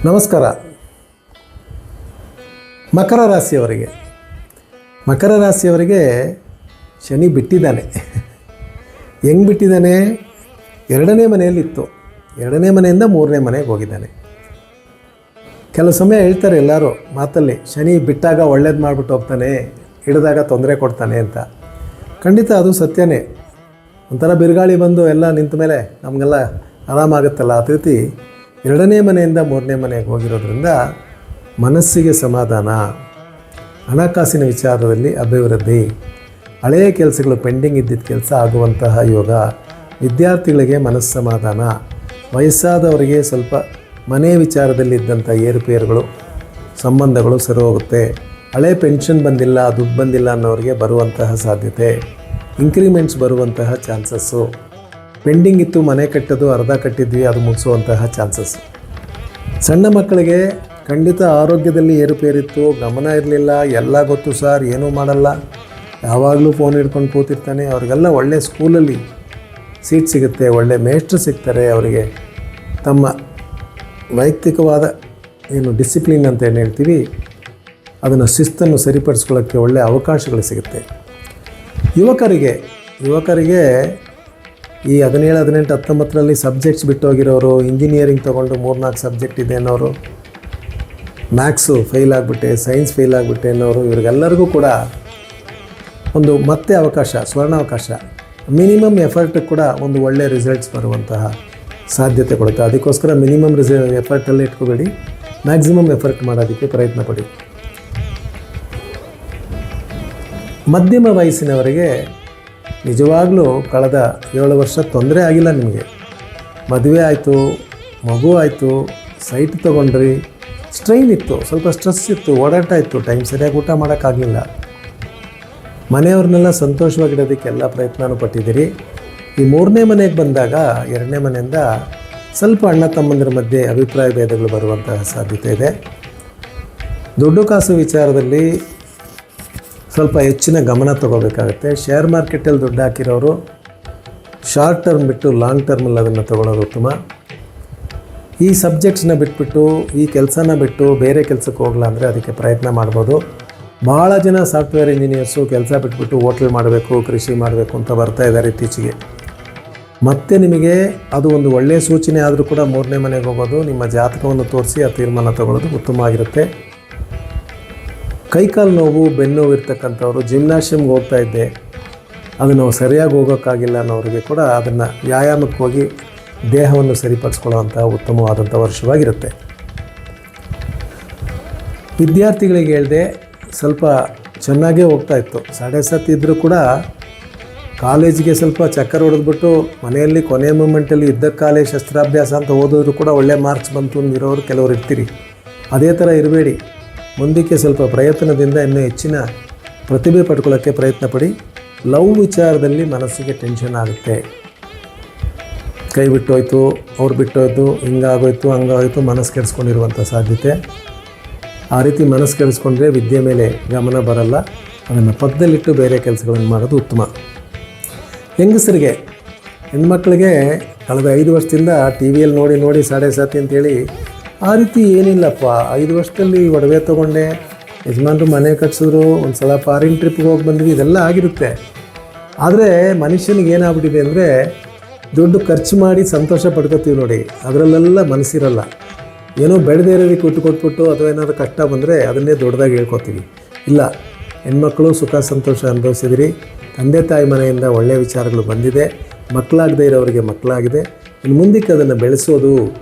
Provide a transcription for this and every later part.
ನಮಸ್ಕಾರ. ಮಕರ ರಾಶಿಯವರಿಗೆ ಶನಿ ಬಿಟ್ಟಿದ್ದಾನೆ. ಹೆಂಗೆ ಬಿಟ್ಟಿದ್ದಾನೆ? 2ನೇ ಮನೆಯಲ್ಲಿತ್ತು, 2ನೇ ಮನೆಯಿಂದ 3ನೇ ಮನೆಗೆ ಹೋಗಿದ್ದಾನೆ. ಕೆಲವು ಸಮಯ ಹೇಳ್ತಾರೆ ಎಲ್ಲರೂ ಮಾತಲ್ಲಿ, ಶನಿ ಬಿಟ್ಟಾಗ ಒಳ್ಳೇದು ಮಾಡಿಬಿಟ್ಟು ಹೋಗ್ತಾನೆ, ಹಿಡಿದಾಗ ತೊಂದರೆ ಕೊಡ್ತಾನೆ ಅಂತ. ಖಂಡಿತ ಅದು ಸತ್ಯನೇ. ಒಂಥರ ಬಿರುಗಾಳಿ ಬಂದು ಎಲ್ಲ ನಿಂತ ಮೇಲೆ ನಮಗೆಲ್ಲ ಆರಾಮಾಗುತ್ತಲ್ಲ, ಆ ರೀತಿ 2ನೇ ಮನೆಯಿಂದ 3ನೇ ಮನೆಗೆ ಹೋಗಿರೋದ್ರಿಂದ ಮನಸ್ಸಿಗೆ ಸಮಾಧಾನ, ಹಣಕಾಸಿನ ವಿಚಾರದಲ್ಲಿ ಅಭಿವೃದ್ಧಿ, ಹಳೆಯ ಕೆಲಸಗಳು ಪೆಂಡಿಂಗ್ ಇದ್ದಿದ್ದ ಕೆಲಸ ಆಗುವಂತಹ ಯೋಗ, ವಿದ್ಯಾರ್ಥಿಗಳಿಗೆ ಮನಸ್ಸು ಸಮಾಧಾನ, ವಯಸ್ಸಾದವರಿಗೆ ಸ್ವಲ್ಪ ಮನೆ ವಿಚಾರದಲ್ಲಿ ಇದ್ದಂಥ ಏರುಪೇರುಗಳು, ಸಂಬಂಧಗಳು ಸರಿ ಹೋಗುತ್ತೆ. ಹಳೆ ಪೆನ್ಷನ್ ಬಂದಿಲ್ಲ, ದುಡ್ಡು ಬಂದಿಲ್ಲ ಅನ್ನೋರಿಗೆ ಬರುವಂತಹ ಸಾಧ್ಯತೆ, ಇಂಕ್ರಿಮೆಂಟ್ಸ್ ಬರುವಂತಹ ಚಾನ್ಸಸ್ಸು, ಪೆಂಡಿಂಗ್ ಇತ್ತು ಮನೆ ಕಟ್ಟೋದು ಅರ್ಧ ಕಟ್ಟಿದ್ವಿ ಅದು ಮುಗಿಸುವಂತಹ ಚಾನ್ಸಸ್ಸು. ಸಣ್ಣ ಮಕ್ಕಳಿಗೆ ಖಂಡಿತ ಆರೋಗ್ಯದಲ್ಲಿ ಏರುಪೇರಿತ್ತು, ಗಮನ ಇರಲಿಲ್ಲ, ಎಲ್ಲ ಗೊತ್ತು ಸರ್, ಏನೂ ಮಾಡಲ್ಲ, ಯಾವಾಗಲೂ ಫೋನ್ ಹಿಡ್ಕೊಂಡು ಕೂತಿರ್ತಾನೆ. ಅವ್ರಿಗೆಲ್ಲ ಒಳ್ಳೆ ಸ್ಕೂಲಲ್ಲಿ ಸೀಟ್ ಸಿಗುತ್ತೆ, ಒಳ್ಳೆ ಮೇಷ್ಟ್ರು ಸಿಗ್ತಾರೆ. ಅವರಿಗೆ ತಮ್ಮ ವೈಯಕ್ತಿಕವಾದ ಏನು ಡಿಸಿಪ್ಲಿನ್ ಅಂತ ಏನು ಹೇಳ್ತೀವಿ, ಅದನ್ನು ಶಿಸ್ತನ್ನು ಸರಿಪಡಿಸ್ಕೊಳ್ಳೋಕ್ಕೆ ಒಳ್ಳೆಯ ಅವಕಾಶಗಳು ಸಿಗುತ್ತೆ. ಯುವಕರಿಗೆ ಈ 17, 18, 19ರಲ್ಲಿ ಸಬ್ಜೆಕ್ಟ್ಸ್ ಬಿಟ್ಟು ಹೋಗಿರೋರು, ಇಂಜಿನಿಯರಿಂಗ್ ತೊಗೊಂಡು 3-4 ಸಬ್ಜೆಕ್ಟ್ ಇದೆ ಅನ್ನೋರು, ಮ್ಯಾಥ್ಸು ಫೇಲ್ ಆಗಿಬಿಟ್ಟೆ, ಸೈನ್ಸ್ ಫೇಲ್ ಆಗಿಬಿಟ್ಟೆ ಅನ್ನೋರು, ಇವರಿಗೆಲ್ಲರಿಗೂ ಕೂಡ ಒಂದು ಮತ್ತೆ ಅವಕಾಶ, ಸ್ವರ್ಣಾವಕಾಶ. ಮಿನಿಮಮ್ ಎಫರ್ಟ್ ಕೂಡ ಒಂದು ಒಳ್ಳೆಯ ರಿಸಲ್ಟ್ಸ್ ಬರುವಂತಹ ಸಾಧ್ಯತೆ ಕೊಡುತ್ತೆ. ಅದಕ್ಕೋಸ್ಕರ ಮಿನಿಮಮ್ ಎಫರ್ಟಲ್ಲಿ ಇಟ್ಕೋಬೇಡಿ, ಮ್ಯಾಕ್ಸಿಮಮ್ ಎಫರ್ಟ್ ಮಾಡೋದಕ್ಕೆ ಪ್ರಯತ್ನ ಪಡಿ. ಮಧ್ಯಮ ವಯಸ್ಸಿನವರಿಗೆ ನಿಜವಾಗ್ಲೂ ಕಳೆದ 7 ವರ್ಷ ತೊಂದರೆ ಆಗಿಲ್ಲ. ನಿಮಗೆ ಮದುವೆ ಆಯಿತು, ಮಗು ಆಯಿತು, ಸೈಟ್ ತೊಗೊಂಡ್ರಿ, ಸ್ಟ್ರೈನ್ ಇತ್ತು, ಸ್ವಲ್ಪ ಸ್ಟ್ರೆಸ್ ಇತ್ತು, ಓಡಾಟ ಇತ್ತು, ಟೈಮ್ ಸರಿಯಾಗಿ ಊಟ ಮಾಡೋಕ್ಕಾಗಲಿಲ್ಲ. ಮನೆಯವ್ರನ್ನೆಲ್ಲ ಸಂತೋಷವಾಗಿಡೋದಕ್ಕೆಲ್ಲ ಪ್ರಯತ್ನನೂ ಪಟ್ಟಿದ್ದೀರಿ. ಈ 3ನೇ ಮನೆಗೆ ಬಂದಾಗ 2ನೇ ಮನೆಯಿಂದ ಸ್ವಲ್ಪ ಅಣ್ಣ ತಮ್ಮಂದಿರ ಮಧ್ಯೆ ಅಭಿಪ್ರಾಯ ಭೇದಗಳು ಬರುವಂತಹ ಸಾಧ್ಯತೆ ಇದೆ. ದುಡ್ಡು ಕಾಸು ವಿಚಾರದಲ್ಲಿ ಸ್ವಲ್ಪ ಹೆಚ್ಚಿನ ಗಮನ ತಗೋಬೇಕಾಗುತ್ತೆ. ಶೇರ್ ಮಾರ್ಕೆಟಲ್ಲಿ ದುಡ್ಡು ಹಾಕಿರೋರು ಶಾರ್ಟ್ ಟರ್ಮ್ ಬಿಟ್ಟು ಲಾಂಗ್ ಟರ್ಮಲ್ಲಿ ಅದನ್ನು ತೊಗೊಳೋದು ಉತ್ತಮ. ಈ ಸಬ್ಜೆಕ್ಟ್ಸ್ನ ಬಿಟ್ಬಿಟ್ಟು, ಈ ಕೆಲಸನ ಬಿಟ್ಟು ಬೇರೆ ಕೆಲಸಕ್ಕೆ ಹೋಗಲ್ಲ ಅಂದರೆ ಅದಕ್ಕೆ ಪ್ರಯತ್ನ ಮಾಡ್ಬೋದು. ಭಾಳ ಜನ ಸಾಫ್ಟ್ವೇರ್ ಇಂಜಿನಿಯರ್ಸು ಕೆಲಸ ಬಿಟ್ಬಿಟ್ಟು ಹೋಟ್ಲ್ ಮಾಡಬೇಕು, ಕೃಷಿ ಮಾಡಬೇಕು ಅಂತ ಬರ್ತಾ ಇದ್ದಾರೆ ಇತ್ತೀಚೆಗೆ. ಮತ್ತೆ ನಿಮಗೆ ಅದು ಒಂದು ಒಳ್ಳೆಯ ಸೂಚನೆ ಆದರೂ ಕೂಡ 3ನೇ ಮನೆಗೆ ಹೋಗೋದು, ನಿಮ್ಮ ಜಾತಕವನ್ನು ತೋರಿಸಿ ಆ ತೀರ್ಮಾನ ತಗೊಳ್ಳೋದು ಉತ್ತಮವಾಗಿರುತ್ತೆ. ಕೈಕಾಲು ನೋವು, ಬೆನ್ನು ನೋವು ಇರ್ತಕ್ಕಂಥವ್ರು, ಜಿಮ್ನಾಶಿಯಮ್ಗೆ ಹೋಗ್ತಾ ಇದ್ದೆ, ಅದು ನಾವು ಸರಿಯಾಗಿ ಹೋಗೋಕ್ಕಾಗಿಲ್ಲ ಅನ್ನೋರಿಗೆ ಕೂಡ ಅದನ್ನು ವ್ಯಾಯಾಮಕ್ಕೆ ಹೋಗಿ ದೇಹವನ್ನು ಸರಿಪಡಿಸ್ಕೊಳ್ಳೋವಂಥ ಉತ್ತಮವಾದಂಥ ವರ್ಷವಾಗಿರುತ್ತೆ. ವಿದ್ಯಾರ್ಥಿಗಳಿಗೆ ಹೇಳಿದೆ, ಸ್ವಲ್ಪ ಚೆನ್ನಾಗೇ ಹೋಗ್ತಾಯಿತ್ತು, 7.5 ಇದ್ದರೂ ಕೂಡ ಕಾಲೇಜಿಗೆ ಸ್ವಲ್ಪ ಚಕ್ಕರ್ ಹೊಡೆದ್ಬಿಟ್ಟು ಮನೆಯಲ್ಲಿ ಕೊನೆಯ ಮೂಮೆಂಟಲ್ಲಿ ಇದ್ದ ಕಾಲೇ ಶಸ್ತ್ರಾಭ್ಯಾಸ ಅಂತ ಓದಿದ್ರು ಕೂಡ ಒಳ್ಳೆ ಮಾರ್ಕ್ಸ್ ಬಂತು ಅಂದಿರೋರು ಕೆಲವರು ಇರ್ತೀರಿ. ಅದೇ ಥರ ಇರಬೇಡಿ. ಮುಂದಕ್ಕೆ ಸ್ವಲ್ಪ ಪ್ರಯತ್ನದಿಂದ ಇನ್ನೂ ಹೆಚ್ಚಿನ ಪ್ರತಿಭೆ ಪಡ್ಕೊಳ್ಳೋಕ್ಕೆ ಪ್ರಯತ್ನ ಪಡಿ. ಲವ್ ವಿಚಾರದಲ್ಲಿ ಮನಸ್ಸಿಗೆ ಟೆನ್ಷನ್ ಆಗುತ್ತೆ. ಕೈ ಬಿಟ್ಟೋಯ್ತು, ಅವ್ರು ಬಿಟ್ಟೋಯ್ತು, ಹಿಂಗಾಗೋಯ್ತು, ಹಂಗಾಗೋಯ್ತು, ಮನಸ್ಸು ಕೆಡಿಸ್ಕೊಂಡಿರುವಂಥ ಸಾಧ್ಯತೆ. ಆ ರೀತಿ ಮನಸ್ಸು ಕೆಡಿಸ್ಕೊಂಡ್ರೆ ವಿದ್ಯೆ ಮೇಲೆ ಗಮನ ಬರಲ್ಲ. ಅದನ್ನು ಪಕ್ಕದಲ್ಲಿಟ್ಟು ಬೇರೆ ಕೆಲಸಗಳನ್ನು ಮಾಡೋದು ಉತ್ತಮ. ಹೆಂಗಸರಿಗೆ, ಹೆಣ್ಮಕ್ಳಿಗೆ ಕಳೆದ 5 ವರ್ಷದಿಂದ ಟಿ ವಿಯಲ್ಲಿ ನೋಡಿ 7.5 ಅಂತೇಳಿ ಆ ರೀತಿ ಏನಿಲ್ಲಪ್ಪ. 5 ವರ್ಷದಲ್ಲಿ ಒಡವೆ ತೊಗೊಂಡೆ, ಯಜಮಾನ್ರು ಮನೆ ಕಟ್ಸಿದ್ರು, ಒಂದು ಸಲ ಫಾರಿನ್ ಟ್ರಿಪ್ಗೆ ಹೋಗಿ ಬಂದ್ವಿ, ಇದೆಲ್ಲ ಆಗಿರುತ್ತೆ. ಆದರೆ ಮನುಷ್ಯನಿಗೆ ಏನಾಗ್ಬಿಟ್ಟಿದೆ ಅಂದರೆ, ದುಡ್ಡು ಖರ್ಚು ಮಾಡಿ ಸಂತೋಷ ಪಡ್ಕೋತೀವಿ ನೋಡಿ, ಅದರಲ್ಲೆಲ್ಲ ಮನಸ್ಸಿರಲ್ಲ. ಏನೋ ಬೆಳೆದೇ ಇರೋದಕ್ಕೆ ಹುಟ್ಟು ಕೊಟ್ಬಿಟ್ಟು ಅಥವಾ ಏನಾದರೂ ಕಷ್ಟ ಬಂದರೆ ಅದನ್ನೇ ದೊಡ್ಡದಾಗಿ ಹೇಳ್ಕೊತೀವಿ. ಇಲ್ಲ, ಹೆಣ್ಮಕ್ಳು ಸುಖ ಸಂತೋಷ ಅನುಭವಿಸಿದಿರಿ, ತಂದೆ ತಾಯಿ ಮನೆಯಿಂದ ಒಳ್ಳೆಯ ವಿಚಾರಗಳು ಬಂದಿದೆ, ಮಕ್ಕಳಾಗದೇ ಇರೋರಿಗೆ ಮಕ್ಕಳಾಗಿದೆ. ಇನ್ನು ಮುಂದಕ್ಕೆ ಅದನ್ನು ಬೆಳೆಸೋದು,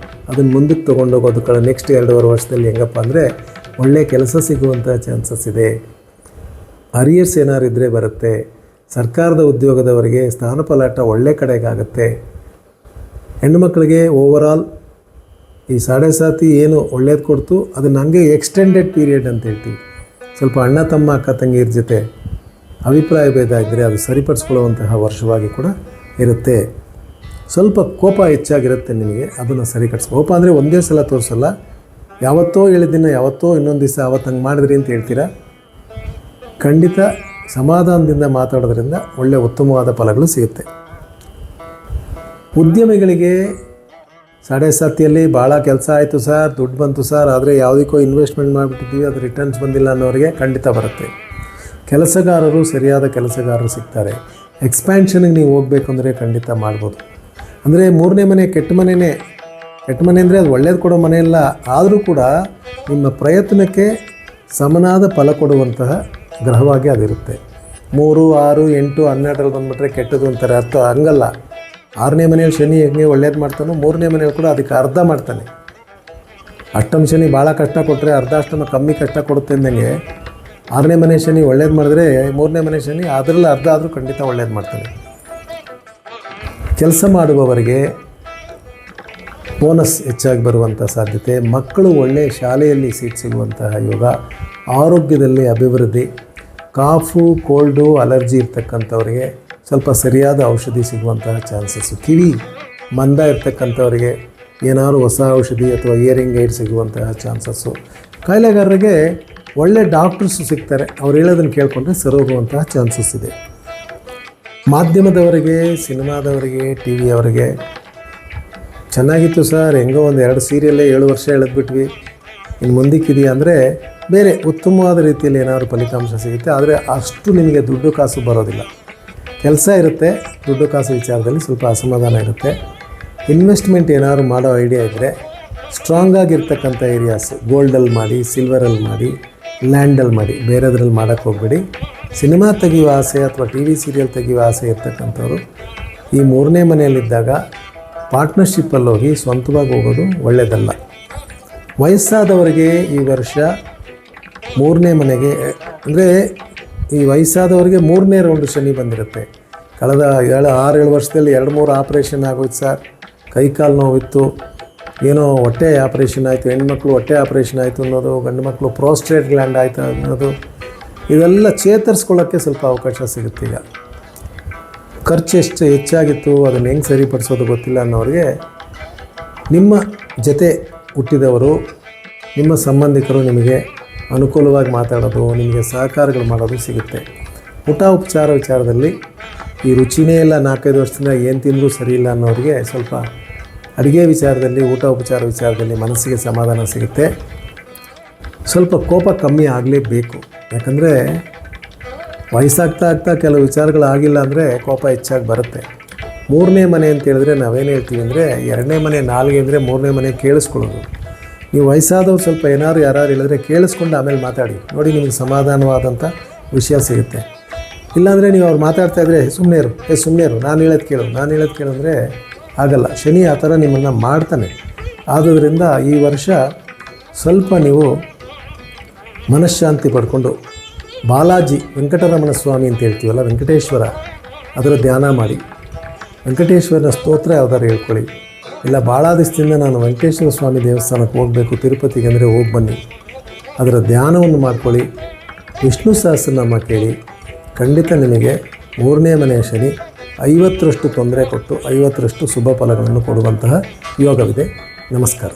ಅದನ್ನು ಮುಂದಕ್ಕೆ ತೊಗೊಂಡೋಗೋದು ನೆಕ್ಸ್ಟ್ 2.5 ವರ್ಷದಲ್ಲಿ ಹೆಂಗಪ್ಪ ಅಂದರೆ ಒಳ್ಳೆಯ ಕೆಲಸ ಸಿಗುವಂಥ ಚಾನ್ಸಸ್ ಇದೆ. ಅರಿಯರ್ಸ್ ಏನಾರು ಇದ್ದರೆ ಬರುತ್ತೆ. ಸರ್ಕಾರದ ಉದ್ಯೋಗದವರಿಗೆ ಸ್ಥಾನಪಲಾಟ ಒಳ್ಳೆ ಕಡೆಗಾಗುತ್ತೆ. ಹೆಣ್ಣುಮಕ್ಕಳಿಗೆ ಓವರಾಲ್ ಈ 7.5 ಏನು ಒಳ್ಳೇದು ಕೊಡ್ತು, ಅದನ್ನು ಹಂಗೆ ಎಕ್ಸ್ಟೆಂಡೆಡ್ ಪೀರಿಯಡ್ ಅಂತ ಹೇಳ್ತೀವಿ. ಸ್ವಲ್ಪ ಅಣ್ಣ ತಮ್ಮ ಅಕ್ಕ ತಂಗಿಯರ ಜೊತೆ ಅಭಿಪ್ರಾಯ ಭೇದ ಇದ್ದರೆ ಅದು ಸರಿಪಡಿಸ್ಕೊಳ್ಳುವಂತಹ ವರ್ಷವಾಗಿ ಕೂಡ ಇರುತ್ತೆ. ಸ್ವಲ್ಪ ಕೋಪ ಹೆಚ್ಚಾಗಿರುತ್ತೆ ನಿಮಗೆ, ಅದನ್ನು ಸರಿ ಕೋಪ ಅಂದರೆ ಒಂದೇ ಸಲ ತೋರಿಸಲ್ಲ, ಯಾವತ್ತೋ ಹೇಳಿದ್ದನ್ನು ಯಾವತ್ತೋ ಇನ್ನೊಂದು ದಿವಸ ಅವತ್ತು ಹಂಗೆ ಮಾಡಿದ್ರಿ ಅಂತ ಹೇಳ್ತೀರಾ. ಖಂಡಿತ ಸಮಾಧಾನದಿಂದ ಮಾತಾಡೋದ್ರಿಂದ ಒಳ್ಳೆಯ ಉತ್ತಮವಾದ ಫಲಗಳು ಸಿಗುತ್ತೆ. ಉದ್ಯಮಿಗಳಿಗೆ ಸಾಡೆಸಾತಿಯಲ್ಲಿ ಭಾಳ ಕೆಲಸ ಆಯಿತು ಸರ್, ದುಡ್ಡು ಬಂತು ಸರ್, ಆದರೆ ಯಾವುದಕ್ಕೋ ಇನ್ವೆಸ್ಟ್ಮೆಂಟ್ ಮಾಡಿಬಿಟ್ಟಿದ್ದೀವಿ, ಅದು ರಿಟರ್ನ್ಸ್ ಬಂದಿಲ್ಲ ಅನ್ನೋರಿಗೆ ಖಂಡಿತ ಬರುತ್ತೆ. ಕೆಲಸಗಾರರು ಸರಿಯಾದ ಕೆಲಸಗಾರರು ಸಿಗ್ತಾರೆ. ಎಕ್ಸ್ಪ್ಯಾನ್ಷನ್ಗೆ ನೀವು ಹೋಗಬೇಕು ಅಂದರೆ ಖಂಡಿತ ಮಾಡ್ಬೋದು. ಅಂದರೆ ಮೂರನೇ ಮನೆ ಕೆಟ್ಟ ಮನೆಯೇ. ಕೆಟ್ಟ ಮನೆ ಅಂದರೆ ಅದು ಒಳ್ಳೇದು ಕೊಡೋ ಮನೆಯಲ್ಲ, ಆದರೂ ಕೂಡ ನಿಮ್ಮ ಪ್ರಯತ್ನಕ್ಕೆ ಸಮನಾದ ಫಲ ಕೊಡುವಂತಹ ಗ್ರಹವಾಗಿ ಅದಿರುತ್ತೆ. 3, 6, 8, 12 ಬಂದುಬಿಟ್ರೆ ಕೆಟ್ಟದು ಅಂತಾರೆ, ಅರ್ಥ ಹಂಗಲ್ಲ. 6ನೇ ಮನೆಯಲ್ಲಿ ಶನಿ ಯಜ್ಞ ಒಳ್ಳೇದು ಮಾಡ್ತಾನೋ, 3ನೇ ಮನೆಯಲ್ಲಿ ಕೂಡ ಅದಕ್ಕೆ ಅರ್ಧ ಮಾಡ್ತಾನೆ. ಅಷ್ಟಮ ಶನಿ ಭಾಳ ಕಷ್ಟ ಕೊಟ್ಟರೆ ಅರ್ಧಾಷ್ಟಮ ಕಮ್ಮಿ ಕಷ್ಟ ಕೊಡುತ್ತೆ ಅಂದಂಗೆ 6ನೇ ಮನೆ ಶನಿ ಒಳ್ಳೇದು ಮಾಡಿದ್ರೆ 3ನೇ ಮನೆ ಶನಿ ಅದರಲ್ಲಿ ಅರ್ಧ ಆದರೂ ಖಂಡಿತ ಒಳ್ಳೇದು ಮಾಡ್ತಾನೆ. ಕೆಲಸ ಮಾಡುವವರಿಗೆ ಬೋನಸ್ ಹೆಚ್ಚಾಗಿ ಬರುವಂಥ ಸಾಧ್ಯತೆ, ಮಕ್ಕಳು ಒಳ್ಳೆಯ ಶಾಲೆಯಲ್ಲಿ ಸೀಟ್ ಸಿಗುವಂತಹ ಯೋಗ, ಆರೋಗ್ಯದಲ್ಲಿ ಅಭಿವೃದ್ಧಿ, ಕಾಫು ಕೋಲ್ಡು ಅಲರ್ಜಿ ಇರ್ತಕ್ಕಂಥವ್ರಿಗೆ ಸ್ವಲ್ಪ ಸರಿಯಾದ ಔಷಧಿ ಸಿಗುವಂತಹ ಚಾನ್ಸಸ್ಸು, ಕಿವಿ ಮಂದ ಇರ್ತಕ್ಕಂಥವ್ರಿಗೆ ಏನಾದರೂ ಹೊಸ ಔಷಧಿ ಅಥವಾ ಇಯರಿಂಗ್ ಏಡ್ ಸಿಗುವಂತಹ ಚಾನ್ಸಸ್ಸು, ಕಾಯಿಲೆಗಾರರಿಗೆ ಒಳ್ಳೆ ಡಾಕ್ಟರ್ಸು ಸಿಗ್ತಾರೆ, ಅವ್ರು ಹೇಳೋದನ್ನು ಕೇಳಿಕೊಂಡ್ರೆ ಸರೋಗುವಂತಹ ಚಾನ್ಸಸ್ ಇದೆ. ಮಾಧ್ಯಮದವರಿಗೆ, ಸಿನಿಮಾದವರಿಗೆ, ಟಿ ವಿಯವರಿಗೆ ಚೆನ್ನಾಗಿತ್ತು ಸರ್, ಹೆಂಗೋ ಒಂದು 2 ಸೀರಿಯಲ್ಲೇ 7 ವರ್ಷ ಎಳೆದ್ಬಿಟ್ವಿ, ಇನ್ನು ಮುಂದಕ್ಕಿದೆಯಾ ಅಂದರೆ ಬೇರೆ ಉತ್ತಮವಾದ ರೀತಿಯಲ್ಲಿ ಏನಾದರೂ ಫಲಿತಾಂಶ ಸಿಗುತ್ತೆ. ಆದರೆ ಅಷ್ಟು ನಿಮಗೆ ದುಡ್ಡು ಕಾಸು ಬರೋದಿಲ್ಲ. ಕೆಲಸ ಇರುತ್ತೆ, ದುಡ್ಡು ಕಾಸು ವಿಚಾರದಲ್ಲಿ ಸ್ವಲ್ಪ ಅಸಮಾಧಾನ ಇರುತ್ತೆ. ಇನ್ವೆಸ್ಟ್ಮೆಂಟ್ ಏನಾದ್ರು ಮಾಡೋ ಐಡಿಯಾ ಇದ್ದರೆ ಸ್ಟ್ರಾಂಗ್ ಆಗಿರ್ತಕ್ಕಂಥ ಏರಿಯಾಸ್ ಗೋಲ್ಡಲ್ಲಿ ಮಾಡಿ, ಸಿಲ್ವರಲ್ಲಿ ಮಾಡಿ, ಲ್ಯಾಂಡಲ್ಲಿ ಮಾಡಿ, ಬೇರೆದ್ರಲ್ಲಿ ಮಾಡೋಕ್ಕೆ ಹೋಗಬೇಡಿ. ಸಿನಿಮಾ ತೆಗೆಯುವ ಆಸೆ ಅಥವಾ ಟಿ ವಿ ಸೀರಿಯಲ್ ತೆಗೆಯುವ ಆಸೆ ಇರ್ತಕ್ಕಂಥವ್ರು ಈ 3ನೇ ಮನೆಯಲ್ಲಿದ್ದಾಗ ಪಾರ್ಟ್ನರ್ಶಿಪ್ಪಲ್ಲಿ ಹೋಗಿ ಸ್ವಂತವಾಗಿ ಹೋಗೋದು ಒಳ್ಳೆಯದಲ್ಲ. ವಯಸ್ಸಾದವರಿಗೆ ಈ ವರ್ಷ 3ನೇ ಮನೆಗೆ ಅಂದರೆ ಈ ವಯಸ್ಸಾದವರಿಗೆ 3ನೇ ರೌಂಡ್ ಶನಿ ಬಂದಿರುತ್ತೆ. ಕಳೆದ 6-7 ವರ್ಷದಲ್ಲಿ 2-3 ಆಪ್ರೇಷನ್ ಆಗೋಯ್ತು ಸರ್, ಕೈಕಾಲು ನೋವಿತ್ತು, ಏನೋ ಹೊಟ್ಟೆ ಆಪ್ರೇಷನ್ ಆಯಿತು, ಹೆಣ್ಮಕ್ಳು ಹೊಟ್ಟೆ ಆಪ್ರೇಷನ್ ಆಯಿತು ಅನ್ನೋದು, ಗಂಡು ಮಕ್ಕಳು ಪ್ರೋಸ್ಟೇಟ್ ಗ್ಲ್ಯಾಂಡ್ ಆಯಿತು ಅನ್ನೋದು, ಇದೆಲ್ಲ ಚೇತರಿಸ್ಕೊಳ್ಳೋಕ್ಕೆ ಸ್ವಲ್ಪ ಅವಕಾಶ ಸಿಗುತ್ತೆ. ಈಗ ಖರ್ಚು ಎಷ್ಟು ಹೆಚ್ಚಾಗಿತ್ತು, ಅದನ್ನು ಹೆಂಗೆ ಸರಿಪಡಿಸೋದು ಗೊತ್ತಿಲ್ಲ ಅನ್ನೋರಿಗೆ ನಿಮ್ಮ ಜೊತೆ ಹುಟ್ಟಿದವರು, ನಿಮ್ಮ ಸಂಬಂಧಿಕರು ನಿಮಗೆ ಅನುಕೂಲವಾಗಿ ಮಾತಾಡೋದು, ನಿಮಗೆ ಸಹಕಾರಗಳು ಮಾಡೋದು ಸಿಗುತ್ತೆ. ಊಟ ಉಪಚಾರ ವಿಚಾರದಲ್ಲಿ ಈ ರುಚಿನೇ ಇಲ್ಲ, 4-5 ವರ್ಷದಿಂದ ಏನು ತಿಂದರೂ ಸರಿ ಇಲ್ಲ ಅನ್ನೋರಿಗೆ ಸ್ವಲ್ಪ ಅಡುಗೆ ವಿಚಾರದಲ್ಲಿ, ಊಟ ಉಪಚಾರ ವಿಚಾರದಲ್ಲಿ ಮನಸ್ಸಿಗೆ ಸಮಾಧಾನ ಸಿಗುತ್ತೆ. ಸ್ವಲ್ಪ ಕೋಪ ಕಮ್ಮಿ ಆಗಲೇಬೇಕು, ಯಾಕಂದರೆ ವಯಸ್ಸಾಗ್ತಾ ಕೆಲವು ವಿಚಾರಗಳಾಗಿಲ್ಲ ಅಂದರೆ ಕೋಪ ಹೆಚ್ಚಾಗಿ ಬರುತ್ತೆ. 3ನೇ ಮನೆ ಅಂತ ಹೇಳಿದ್ರೆ ನಾವೇನು ಹೇಳ್ತೀವಿ ಅಂದರೆ 2ನೇ ಮನೆ ನಾಲ್ಗೆ ಅಂದರೆ 3ನೇ ಮನೆ ಕೇಳಿಸ್ಕೊಳ್ಳೋದು. ನೀವು ವಯಸ್ಸಾದವ್ರು ಸ್ವಲ್ಪ ಯಾರು ಹೇಳಿದ್ರೆ ಕೇಳಿಸ್ಕೊಂಡು ಆಮೇಲೆ ಮಾತಾಡಿ ನೋಡಿ, ನಿಮಗೆ ಸಮಾಧಾನವಾದಂಥ ವಿಷಯ ಸಿಗುತ್ತೆ. ಇಲ್ಲಾಂದರೆ ನೀವು ಅವ್ರು ಮಾತಾಡ್ತಾಯಿದ್ರೆ ಸುಮ್ಮನೆ ಇರು, ನಾನು ಹೇಳೋದು ಕೇಳು ಅಂದರೆ ಆಗಲ್ಲ. ಶನಿ ಆ ಥರ ನಿಮ್ಮನ್ನು ಮಾಡ್ತಾನೆ. ಆದುದರಿಂದ ಈ ವರ್ಷ ಸ್ವಲ್ಪ ನೀವು ಮನಃಶಾಂತಿ ಪಡ್ಕೊಂಡು ಬಾಲಾಜಿ ವೆಂಕಟರಮಣ ಸ್ವಾಮಿ ಅಂತ ಹೇಳ್ತೀವಲ್ಲ, ವೆಂಕಟೇಶ್ವರ, ಅದರ ಧ್ಯಾನ ಮಾಡಿ, ವೆಂಕಟೇಶ್ವರನ ಸ್ತೋತ್ರ ಯಾವ್ದಾರು ಹೇಳ್ಕೊಳ್ಳಿ. ಇಲ್ಲ ಭಾಳ ದಿವಸದಿಂದ ನಾನು ವೆಂಕಟೇಶ್ವರ ಸ್ವಾಮಿ ದೇವಸ್ಥಾನಕ್ಕೆ ಹೋಗಬೇಕು ತಿರುಪತಿಗೆ ಅಂದರೆ ಹೋಗಿ ಬನ್ನಿ, ಅದರ ಧ್ಯಾನವನ್ನು ಮಾಡ್ಕೊಳ್ಳಿ, ವಿಷ್ಣು ಸಹಸ್ರನಾಮ ಕೇಳಿ. ಖಂಡಿತ ನಿಮಗೆ 3ನೇ ಮನೆಯ ಶನಿ 50ರಷ್ಟು ತೊಂದರೆ ಕೊಟ್ಟು 50ರಷ್ಟು ಶುಭ ಫಲಗಳನ್ನು ಕೊಡುವಂತಹ ಯೋಗವಿದೆ. ನಮಸ್ಕಾರ.